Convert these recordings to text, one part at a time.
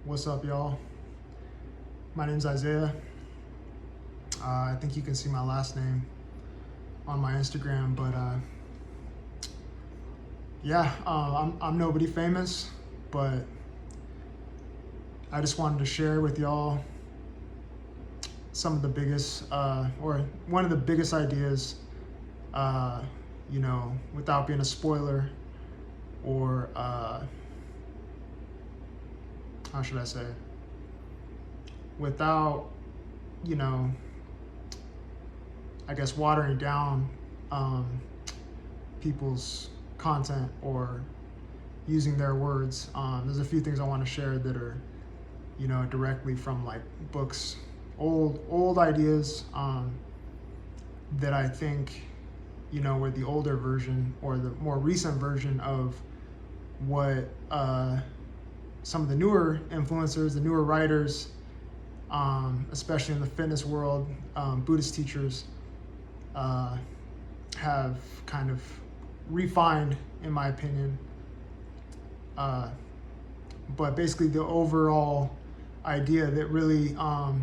What's up, y'all? My name's Isaiah. I think you can see my last name on my Instagram, but I'm nobody famous, but I just wanted to share with y'all some of the biggest, or one of the biggest ideas, without being a spoiler, or how should I say, without, I guess watering down people's content or using their words. There's a few things I want to share that are, directly from like books, old ideas that I think, were the older version or the more recent version of what some of the newer influencers, the newer writers, especially in the fitness world, Buddhist teachers, have kind of refined, in my opinion. But basically the overall idea that really a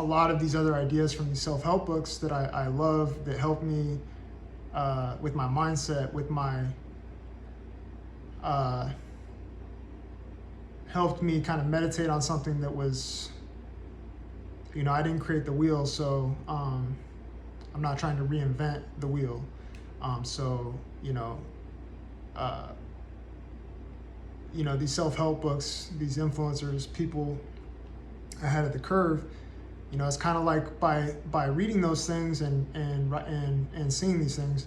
lot of these other ideas from these self-help books that I love, that help me with my mindset, with my helped me kind of meditate on something that was, I didn't create the wheel, so I'm not trying to reinvent the wheel. These self-help books, these influencers, people ahead of the curve, it's kind of like by reading those things and seeing these things,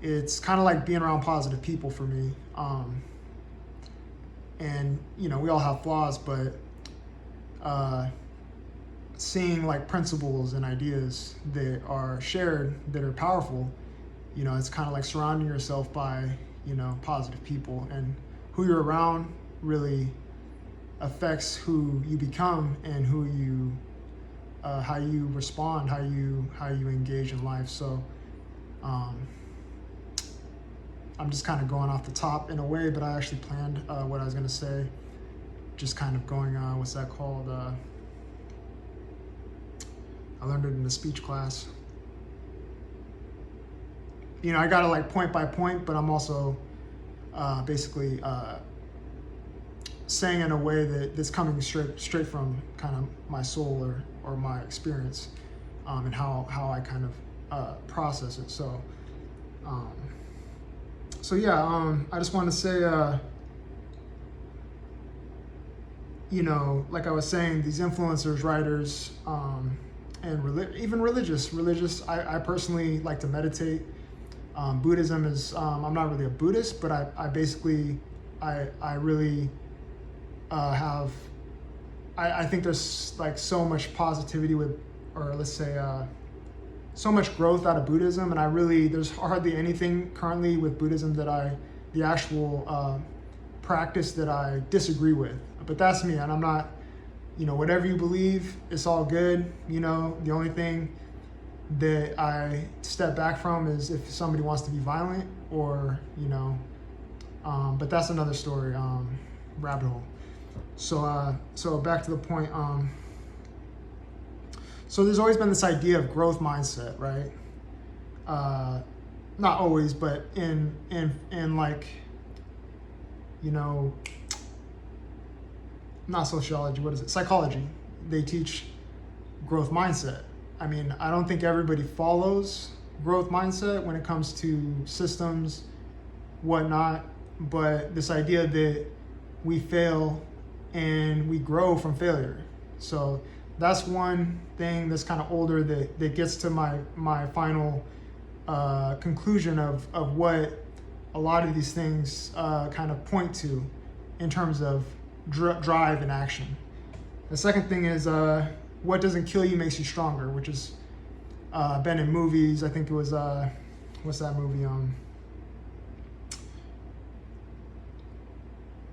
it's kind of like being around positive people for me. And we all have flaws, but seeing like principles and ideas that are shared, that are powerful, it's kind of like surrounding yourself by, positive people, and who you're around really affects who you become and who you, how you respond, how you engage in life. So I'm just kind of going off the top in a way, but I actually planned what I was going to say, just kind of going, what's that called? I learned it in a speech class. I got it like point by point, but I'm also basically saying in a way that's coming straight from kind of my soul or my experience, and how I kind of process it. So I just want to say, like I was saying, these influencers, writers, and even religious, I personally like to meditate. Buddhism is, I'm not really a Buddhist, but I basically, I really have, I think there's like so much positivity with, or let's say, so much growth out of Buddhism, and there's hardly anything currently with Buddhism the actual practice that I disagree with. But that's me, and I'm not, whatever you believe, it's all good. The only thing that I step back from is if somebody wants to be violent or, but that's another story, rabbit hole. So back to the point. So there's always been this idea of growth mindset, right? Not always, but in like, not sociology, what is it? Psychology. They teach growth mindset. I mean, I don't think everybody follows growth mindset when it comes to systems, whatnot, but this idea that we fail and we grow from failure. So that's one thing that's kind of older that gets to my final conclusion of what a lot of these things kind of point to in terms of drive and action. The second thing is what doesn't kill you makes you stronger, which has been in movies. I think it was, what's that movie?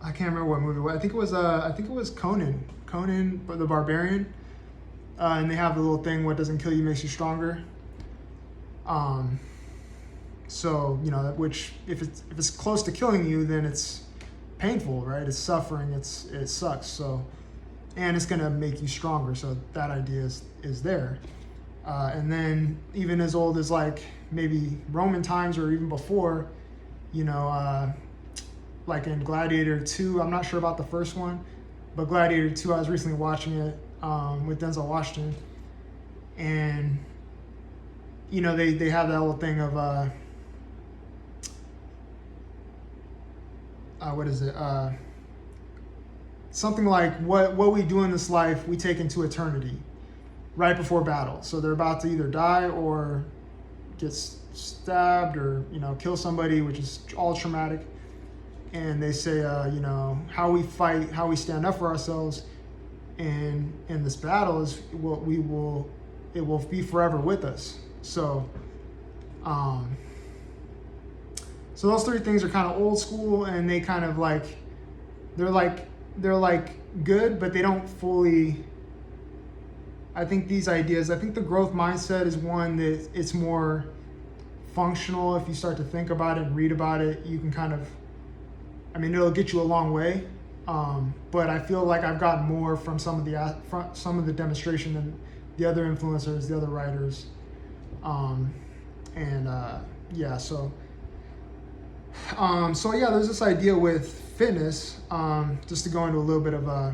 I can't remember what movie it was. I think it was Conan the Barbarian. And they have the little thing, what doesn't kill you makes you stronger. So, which if it's close to killing you, then it's painful, right? It's suffering. It sucks. So, and it's gonna make you stronger. So that idea is there. And then even as old as like maybe Roman times or even before, you know, like in Gladiator 2, I'm not sure about the first one, but Gladiator 2, I was recently watching it with Denzel Washington, and you know they have that little thing of what is it? Something like what we do in this life we take into eternity, right before battle. So they're about to either die or get stabbed or kill somebody, which is all traumatic. And they say you know, how we fight, how we stand up for ourselves in this battle is what it will be forever with us. So so those three things are kind of old school, and they kind of like they're like good, but they don't fully. I think these ideas, I think the growth mindset is one that it's more functional. If you start to think about it and read about it, you can kind of, I mean, it'll get you a long way. But I feel like I've gotten more from some of the demonstration than the other influencers, the other writers. Yeah, so yeah, there's this idea with fitness, just to go into a little bit of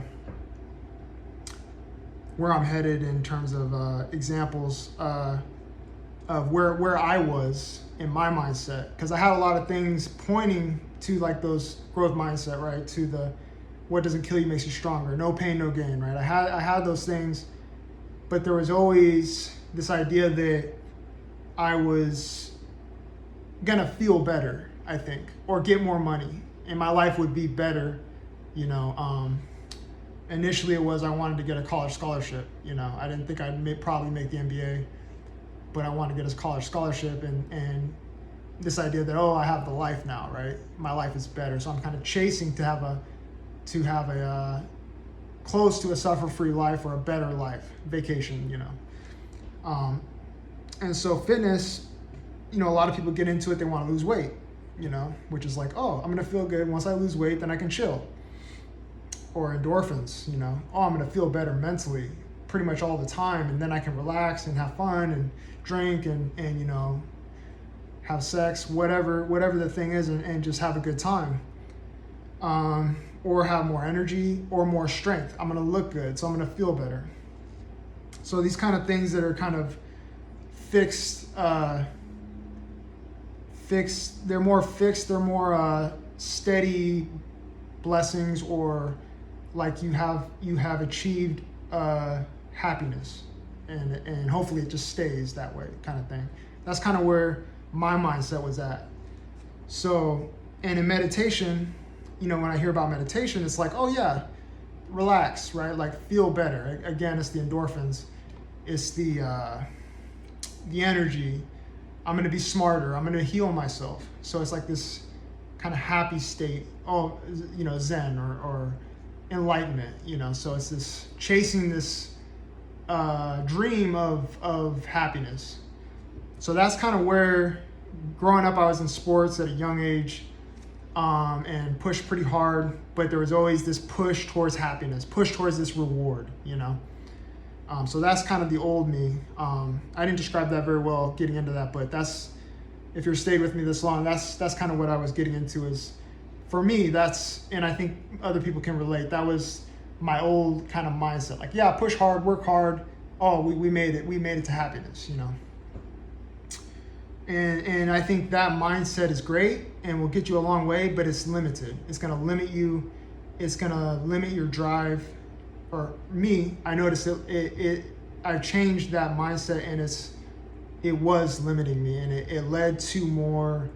where I'm headed in terms of examples of where I was in my mindset, because I had a lot of things pointing to like those growth mindset, right? To the what doesn't kill you makes you stronger, no pain, no gain, right? I had those things, but there was always this idea that I was gonna feel better, I think, or get more money, and my life would be better, Initially it was I wanted to get a college scholarship, I didn't think I'd probably make the NBA, but I wanted to get a college scholarship, and this idea that, I have the life now, right? My life is better, so I'm kind of chasing to have a close to a suffer-free life or a better life, vacation, and so fitness, a lot of people get into it, they want to lose weight, which is like, I'm gonna feel good once I lose weight, then I can chill. Or endorphins, I'm gonna feel better mentally pretty much all the time, and then I can relax and have fun and drink and have sex, whatever the thing is, and just have a good time. Or have more energy or more strength. I'm gonna look good, so I'm gonna feel better. So these kind of things that are kind of fixed, they're more fixed, they're more steady blessings, or like you have achieved happiness, and hopefully it just stays that way, kind of thing. That's kind of where my mindset was at. So, and in meditation, when I hear about meditation, it's like, relax, right? Like feel better. Again, it's the endorphins, it's the energy. I'm gonna be smarter. I'm gonna heal myself. So it's like this kind of happy state. Zen or enlightenment. So it's this chasing this dream of happiness. So that's kind of where, growing up, I was in sports at a young age, and pushed pretty hard, but there was always this push towards happiness, push towards this reward, so that's kind of the old me. I didn't describe that very well getting into that, but that's, if you're stayed with me this long, that's kind of what I was getting into. Is, for me, and I think other people can relate, that was my old kind of mindset. Like, push hard, work hard. We made it to happiness, And I think that mindset is great and will get you a long way, but it's limited. It's going to limit you. It's going to limit your drive. Or me, I noticed I've changed that mindset, and it was limiting me, and it led to more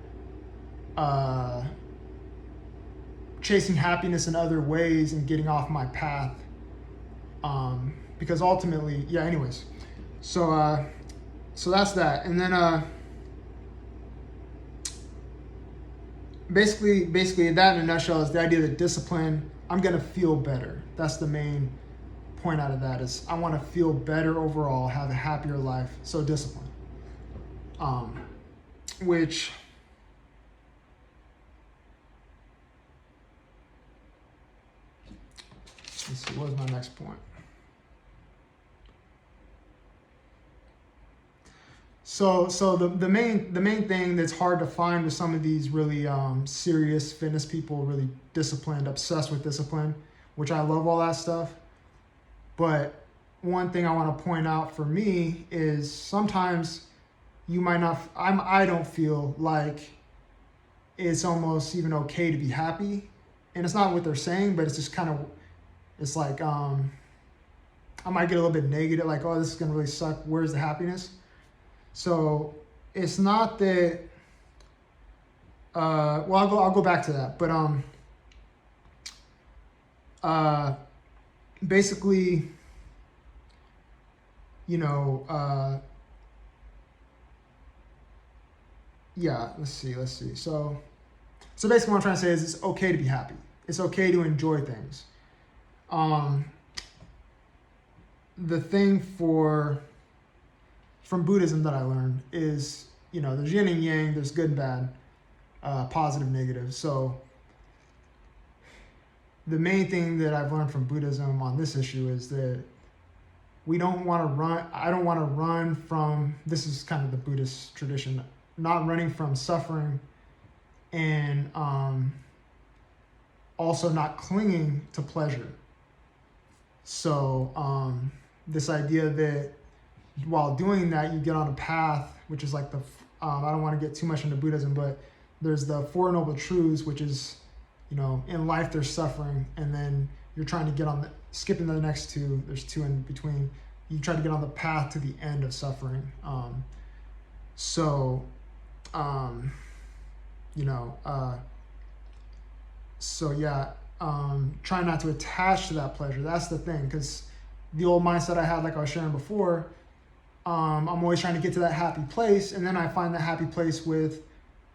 chasing happiness in other ways and getting off my path. Because ultimately, anyways. So that's that. And then basically that in a nutshell is the idea that discipline, I'm gonna feel better. That's the main point out of that, is I want to feel better overall, have a happier life. So discipline, which let's see, what was my next point? So the main thing that's hard to find with some of these really serious fitness people, really disciplined, obsessed with discipline, which I love all that stuff. But one thing I want to point out for me is sometimes you might not. I don't feel like it's almost even okay to be happy, and it's not what they're saying, but it's just kind of. It's like I might get a little bit negative, like, oh, this is gonna really suck. Where's the happiness? So it's not that. Well, I'll go back to that, but basically, you know, yeah. Let's see. So basically, what I'm trying to say is, it's okay to be happy. It's okay to enjoy things. The thing from Buddhism that I learned is, there's yin and yang, there's good and bad, positive, negative. So the main thing that I've learned from Buddhism on this issue is that we don't want to run. I don't want to run from, this is kind of the Buddhist tradition, not running from suffering, and also not clinging to pleasure. So this idea that while doing that, you get on a path, which is like I don't want to get too much into Buddhism, but there's the Four Noble Truths, which is, in life there's suffering, and then you're trying to get skipping the next two, there's two in between, you try to get on the path to the end of suffering. So yeah, try not to attach to that pleasure. That's the thing, because the old mindset I had, like I was sharing before, I'm always trying to get to that happy place, and then I find that happy place with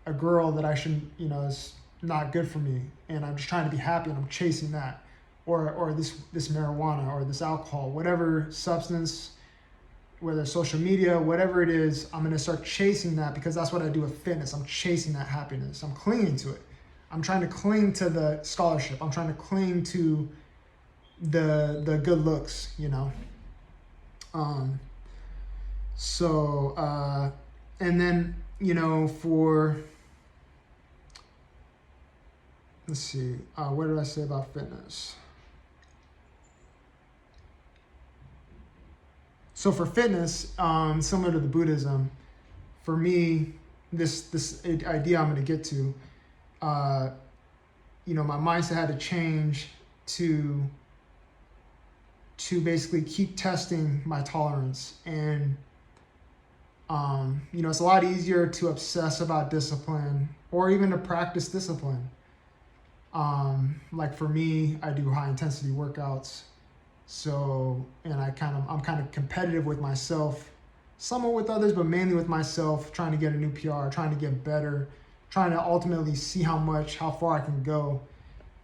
a girl that I shouldn't, is not good for me, and I'm just trying to be happy, and I'm chasing that, or this marijuana, or this alcohol, whatever substance, whether it's social media, whatever it is, I'm gonna start chasing that, because that's what I do with fitness. I'm chasing that happiness. I'm clinging to it. I'm trying to cling to the scholarship. I'm trying to cling to the good looks, and then, let's see, what did I say about fitness? So for fitness, similar to the Buddhism, for me, this idea I'm going to get to, my mindset had to change to basically keep testing my tolerance. And, it's a lot easier to obsess about discipline, or even to practice discipline. Like for me, I do high intensity workouts. So, and I'm kind of competitive with myself, somewhat with others, but mainly with myself, trying to get a new PR, trying to get better, trying to ultimately see how far I can go.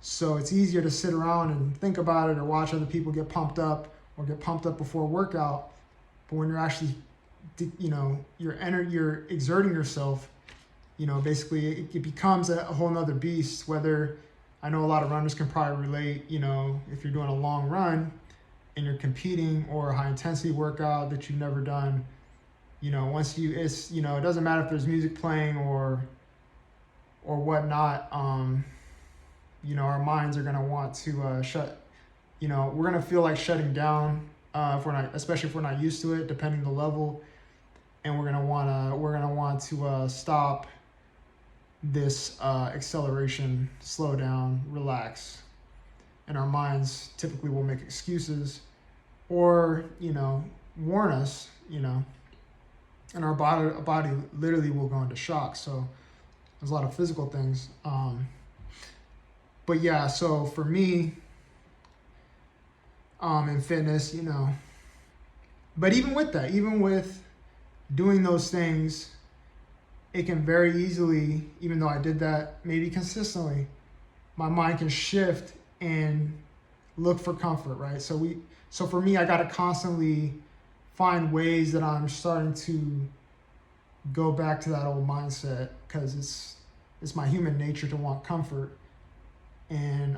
So it's easier to sit around and think about it, or watch other people get pumped up, or get pumped up before a workout. But when you're actually, you're exerting yourself, basically it becomes a whole nother beast. Whether, I know a lot of runners can probably relate, if you're doing a long run and you're competing, or a high intensity workout that you've never done, once it doesn't matter if there's music playing or whatnot, our minds are going to want to shut, we're going to feel like shutting down, especially if we're not used to it, depending on the level, and we're going to want to stop this acceleration, slow down, relax. And our minds typically will make excuses, or, warn us, and our body literally will go into shock. So there's a lot of physical things. But yeah, so for me, in fitness, but even with doing those things, it can very easily, even though I did that maybe consistently, my mind can shift and look for comfort, right? So for me, I got to constantly find ways that I'm starting to go back to that old mindset, because it's my human nature to want comfort, and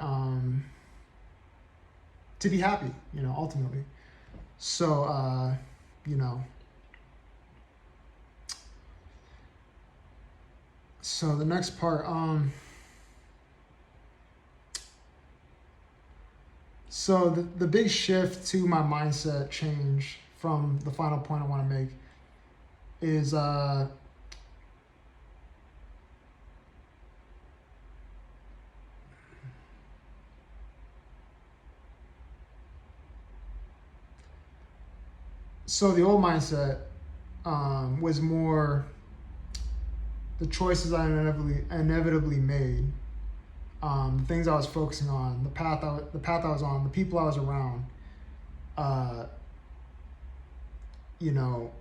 to be happy, you know, ultimately. So, you know, so the next part, so the big shift to my mindset change from the final point I want to make is, so the old mindset was more the choices I inevitably made, the things I was focusing on, the path I was on, the people I was around. You know,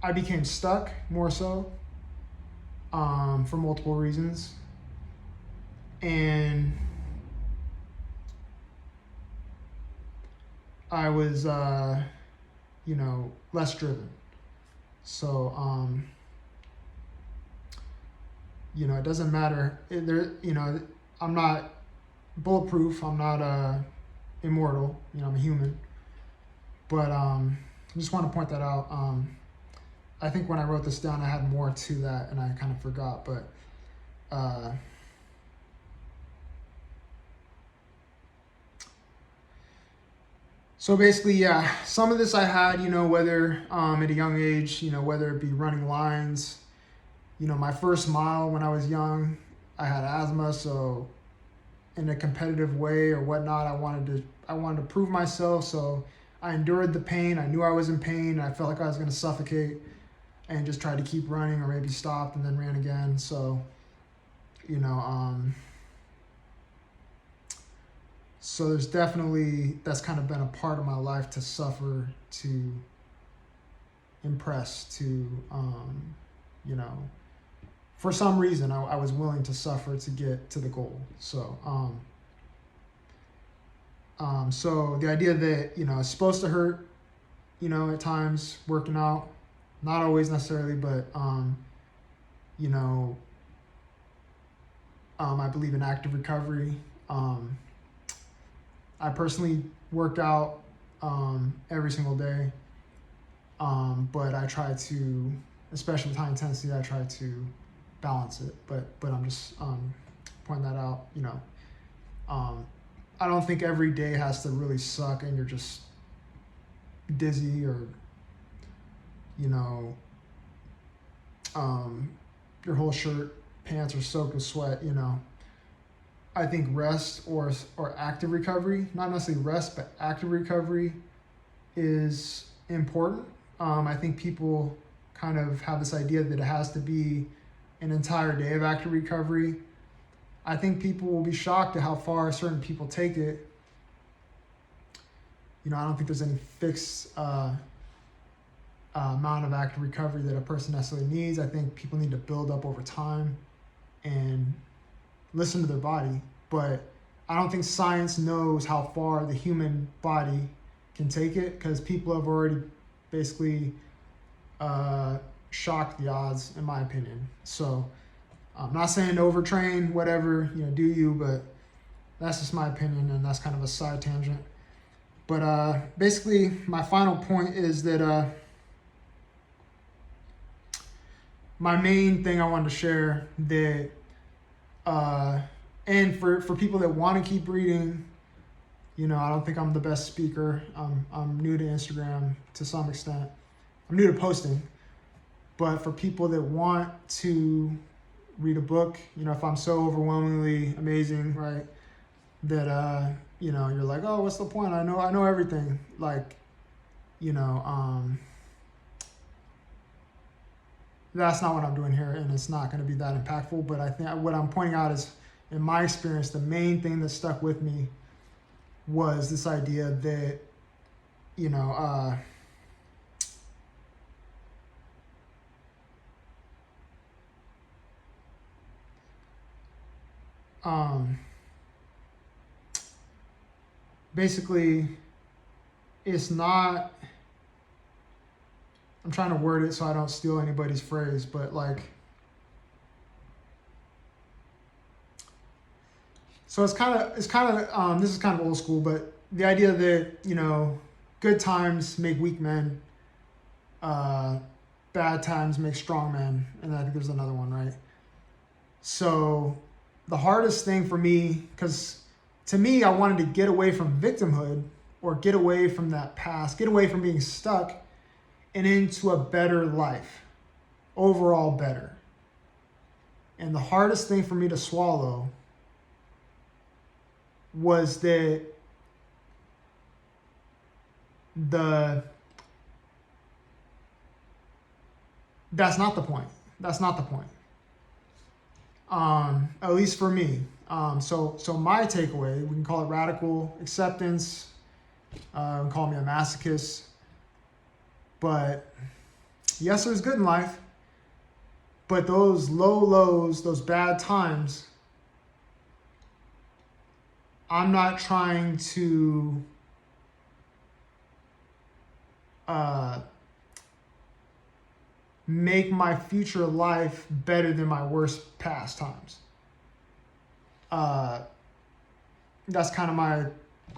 I became stuck more so for multiple reasons, and I was, you know, less driven. So, you know, it doesn't matter. You know, I'm not bulletproof. I'm not immortal. You know, I'm a human. But I just want to point that out. I think when I wrote this down, I had more to that, and I kind of forgot. But so basically, yeah, some of this I had, you know, whether at a young age, you know, whether it be running lines. You know, my first mile when I was young, I had asthma, so in a competitive way or whatnot, I wanted to prove myself. So I endured the pain. I knew I was in pain. And I felt like I was going to suffocate, and just tried to keep running, or maybe stopped and then ran again. So, you know, so there's definitely, that's kind of been a part of my life, to suffer, to impress, to, you know, for some reason, I was willing to suffer to get to the goal. So, so the idea that, you know, it's supposed to hurt, you know, at times working out, not always necessarily, but, you know, I believe in active recovery. I personally work out every single day, but I try to, especially with high intensity, I try to balance it. But I'm just pointing that out. You know, I don't think every day has to really suck and you're just dizzy, or, you know, your whole shirt, pants are soaked with sweat. You know, I think rest or active recovery, not necessarily rest, but active recovery is important. I think people kind of have this idea that it has to be an entire day of active recovery. I think people will be shocked at how far certain people take it. You know, I don't think there's any fixed amount of active recovery that a person necessarily needs. I think people need to build up over time and listen to their body. But I don't think science knows how far the human body can take it, because people have already basically shocked the odds, in my opinion. So I'm not saying to overtrain, whatever, you know, do you, but that's just my opinion, and that's kind of a side tangent. But basically, my final point is that my main thing I wanted to share, that and for people that want to keep reading, you know, I don't think I'm the best speaker. I'm new to Instagram to some extent. I'm new to posting. But for people that want to read a book, you know, if I'm so overwhelmingly amazing, right, that you know, you're like, oh, what's the point? I know everything. Like, you know, that's not what I'm doing here, and it's not going to be that impactful. But I think what I'm pointing out is, in my experience, the main thing that stuck with me was this idea that, you know, basically, it's not, I'm trying to word it so I don't steal anybody's phrase, but like, So it's kind of this is kind of old school, but the idea that, you know, good times make weak men, bad times make strong men, and I think there's another one, right? So the hardest thing for me, because to me, I wanted to get away from victimhood, or get away from that past, get away from being stuck, and into a better life, overall better. And the hardest thing for me to swallow was that that's not the point. That's not the point. At least for me. So my takeaway, we can call it radical acceptance, call me a masochist, but yes, there's good in life, but those low lows, those bad times, I'm not trying to make my future life better than my worst past times. That's kind of my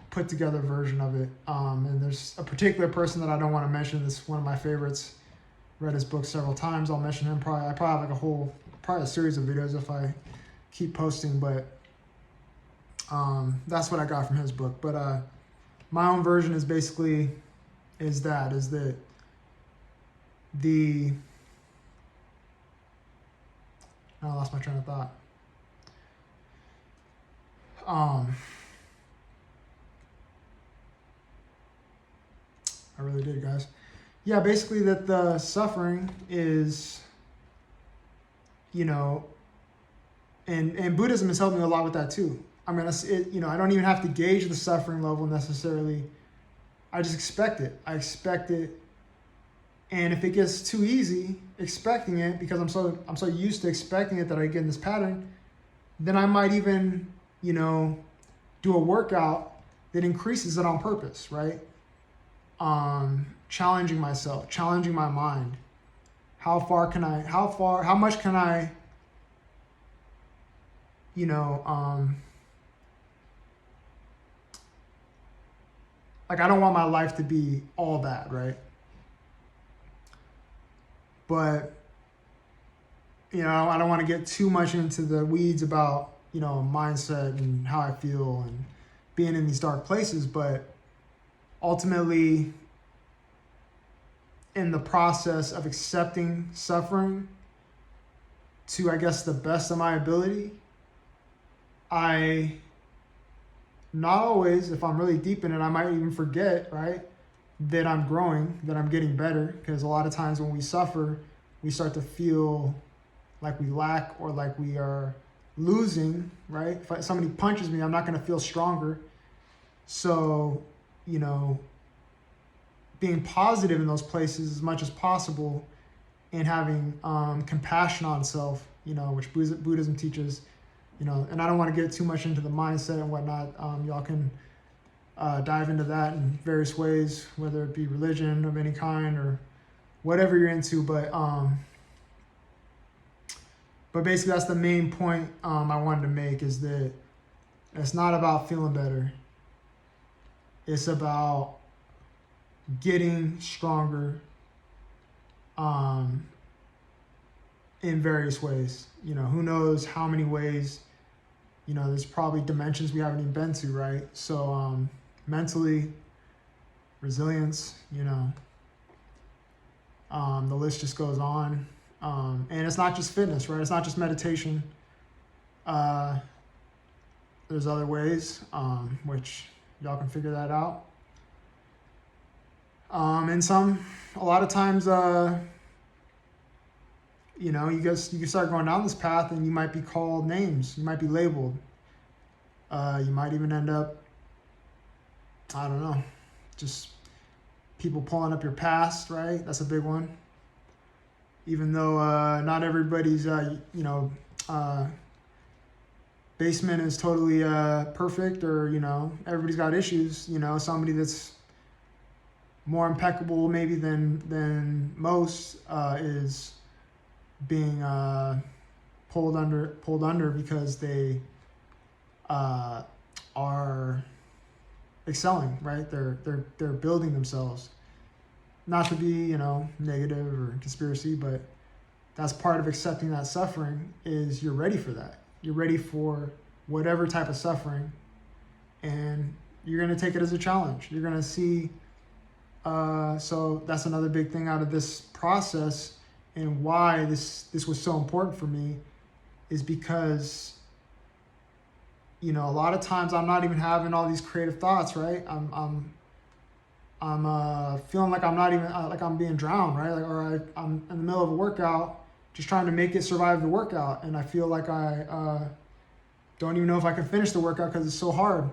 put together version of it. And there's a particular person that I don't want to mention. This is one of my favorites. Read his book several times. I'll mention him. I probably have like probably a series of videos if I keep posting, but that's what I got from his book. But my own version is basically that I lost my train of thought. I really did, guys. Yeah, basically that the suffering is, you know, and Buddhism has helped me a lot with that too. I mean, I don't even have to gauge the suffering level necessarily. I just expect it. I expect it. And if it gets too easy expecting it, because I'm so used to expecting it that I get in this pattern, then I might even, you know, do a workout that increases it on purpose, right? Challenging myself, challenging my mind. How much can I, you know, like I don't want my life to be all bad, right? But, you know, I don't want to get too much into the weeds about, you know, mindset and how I feel and being in these dark places. But ultimately, in the process of accepting suffering to, I guess, the best of my ability, I not always, if I'm really deep in it, I might even forget, right, that I'm growing, that I'm getting better. Because a lot of times when we suffer, we start to feel like we lack or like we are losing, right? If somebody punches me, I'm not going to feel stronger. So, you know, being positive in those places as much as possible and having compassion on self, you know, which Buddhism teaches, you know, and I don't want to get too much into the mindset and whatnot. Y'all can dive into that in various ways, whether it be religion of any kind or whatever you're into. But basically that's the main point I wanted to make, is that it's not about feeling better. It's about getting stronger in various ways. You know, who knows how many ways, you know, there's probably dimensions we haven't even been to, right? So mentally, resilience, you know, the list just goes on. And it's not just fitness, right? It's not just meditation. There's other ways, which y'all can figure that out. And a lot of times, you know, you can start going down this path and you might be called names. You might be labeled. You might even end up, I don't know, just people pulling up your past, right? That's a big one. Even though not everybody's, basement is totally perfect, or, you know, everybody's got issues. You know, somebody that's more impeccable maybe than most is being pulled under because they are excelling, right? They're building themselves. Not to be, negative or conspiracy, but that's part of accepting that suffering is you're ready for that. You're ready for whatever type of suffering, and you're going to take it as a challenge. You're going to see, so that's another big thing out of this process, and why this was so important for me is because, a lot of times I'm not even having all these creative thoughts, right? I'm feeling like I'm not even, like I'm being drowned, right? I'm in the middle of a workout, just trying to make it survive the workout. And I feel like I don't even know if I can finish the workout because it's so hard.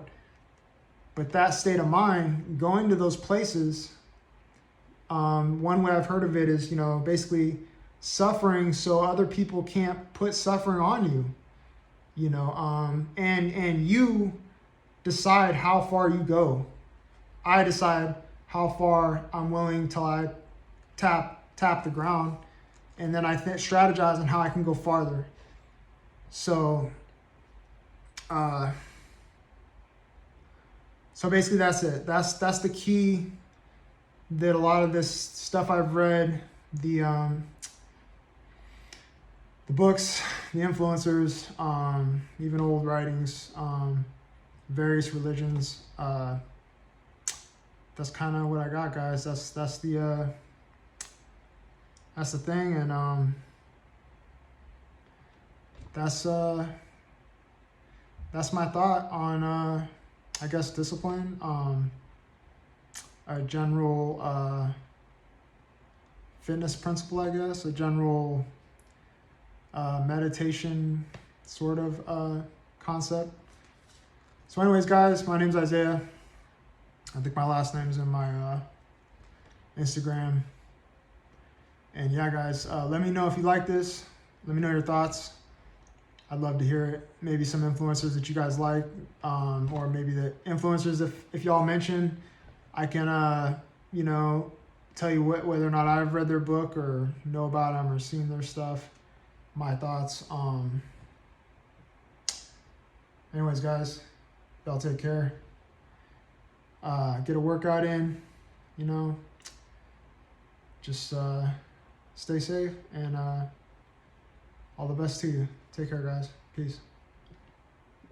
But that state of mind, going to those places, one way I've heard of it is, basically suffering so other people can't put suffering on you, and you decide how far you go. I decide how far I'm willing till I tap the ground, and then I strategize on how I can go farther. So, so basically that's it. That's the key. That a lot of this stuff I've read, the books, the influencers, even old writings, various religions. That's kind of what I got, guys. That's the thing, and that's my thought on I guess discipline, a general fitness principle, I guess, a general meditation sort of concept. So anyways, guys, my name's Isaiah. I think my last name's in my Instagram. And yeah, guys, let me know if you like this. Let me know your thoughts. I'd love to hear it. Maybe some influencers that you guys like, or maybe the influencers, if y'all mention, I can, tell you whether or not I've read their book or know about them or seen their stuff, my thoughts. Anyways, guys, y'all take care. Get a workout in, just stay safe, and all the best to you. Take care, guys. Peace.